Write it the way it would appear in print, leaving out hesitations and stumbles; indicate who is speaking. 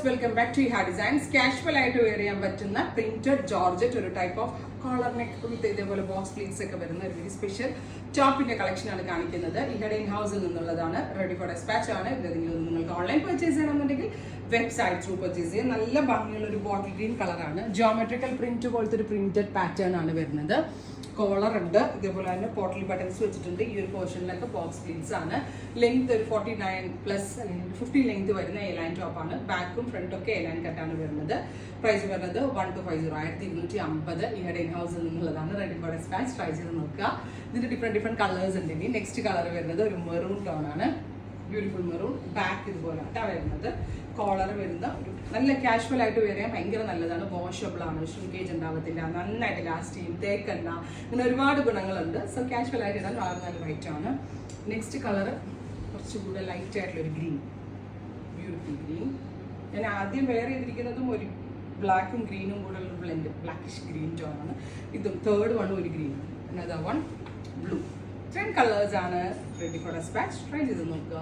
Speaker 1: Welcome back to ഹാ designs. Casual ആയിട്ട് wear ചെയ്യാൻ പറ്റുന്ന പ്രിന്റഡ് ജോർജറ്റ് ഒരു ടൈപ്പ് ഓഫ് കോളർ നെക്ക് വിത്ത് ഇതേപോലെ ബോസ് പ്ലീറ്റ്സ് ഒക്കെ വരുന്ന ഒരു വെരി സ്പെഷ്യൽ ടോപ്പിന്റെ കളക്ഷൻ ആണ് കാണിക്കുന്നത്. ഇഹയുടെ ഇൻ ഹൗസിൽ നിന്നുള്ളതാണ്. റെഡി ഫോർ ഡെസ്പാച്ച് ആണ്. ഇതെങ്കിലും നിങ്ങൾക്ക് ഓൺലൈൻ പർച്ചേസ് ചെയ്യണമെന്നുണ്ടെങ്കിൽ വെബ്സൈറ്റ് ത്രൂ പർച്ചേസ് ചെയ്യാം. നല്ല ഭംഗിയുള്ള ഒരു ബോട്ടിൽ ഗ്രീൻ കളറാണ്. ജിയോമെട്രിക്കൽ പ്രിന്റ് പോലത്തെ ഒരു പ്രിന്റഡ് പാറ്റേൺ ആണ് വരുന്നത്. കോളർ ഉണ്ട്, ഇതേപോലെ തന്നെ പോട്ടലി ബട്ടൺസ് വെച്ചിട്ടുണ്ട്. ഈ ഒരു പോർഷനിലൊക്കെ ബോക്സ് പ്ലീറ്റ്സ് ആണ്. ലെങ്ത് ഒരു 49 പ്ലസ് അല്ലെങ്കിൽ 50 ലെങ്ത് വരുന്ന എ ലൈൻ ടോപ്പ് ആണ്. ബാക്കും ഫ്രണ്ടും ഒക്കെ എ ലൈൻ കട്ടാണ് വരുന്നത്. പ്രൈസ് വരുന്നത് 1250 1250. ഇഹയുടെ ഇൻ ഹൗസിൽ നിന്നുള്ളതാണ്. Ready for dispatch. ട്രൈ ചെയ്ത് നോക്കുക. ഇതിന്റെ ഡിഫറെന്റ് കളേഴ്സ് ഉണ്ട്. ഇനി നെക്സ്റ്റ് കളർ വരുന്നത് ഒരു മെറൂൺ ടോൺ ആണ്. Beautiful maroon. ബാക്ക് ഇതുപോലെ ആയിട്ടാണ് വരുന്നത്. കോളർ വരുന്ന ഒരു നല്ല കാഷ്വൽ ആയിട്ട് വരാൻ ഭയങ്കര നല്ലതാണ്. വാഷബിൾ ആണ്, ഷ്രിങ്കേജ് ഉണ്ടാവത്തില്ല, നന്നായിട്ട് ലാസ്റ്റ് ചെയ്യും, തേക്കല്ല, ഇങ്ങനെ ഒരുപാട് ഗുണങ്ങളുണ്ട്. സോ കാഷ്വൽ ആയിട്ട് ഇടാൻ വളരെ നല്ല റൈറ്റ് ആണ്. നെക്സ്റ്റ് കളർ കുറച്ചുകൂടെ ലൈറ്റ് ആയിട്ടുള്ള ഒരു ഗ്രീൻ, ബ്യൂട്ടിഫുൾ ഗ്രീൻ. ഞാൻ ആദ്യം വെയർ ചെയ്തിരിക്കുന്നതും ഒരു ബ്ലാക്കും ഗ്രീനും കൂടെ ഉള്ള ബ്ലെൻഡ്, ബ്ലാക്കിഷ് ഗ്രീൻ ടോൺ ആണ്. ഇതും തേർഡ് വണ്ണും ഒരു green, another one blue. 10 colours ആണ്. Ready for dispatch. ട്രൈ ചെയ്ത് നോക്കുക.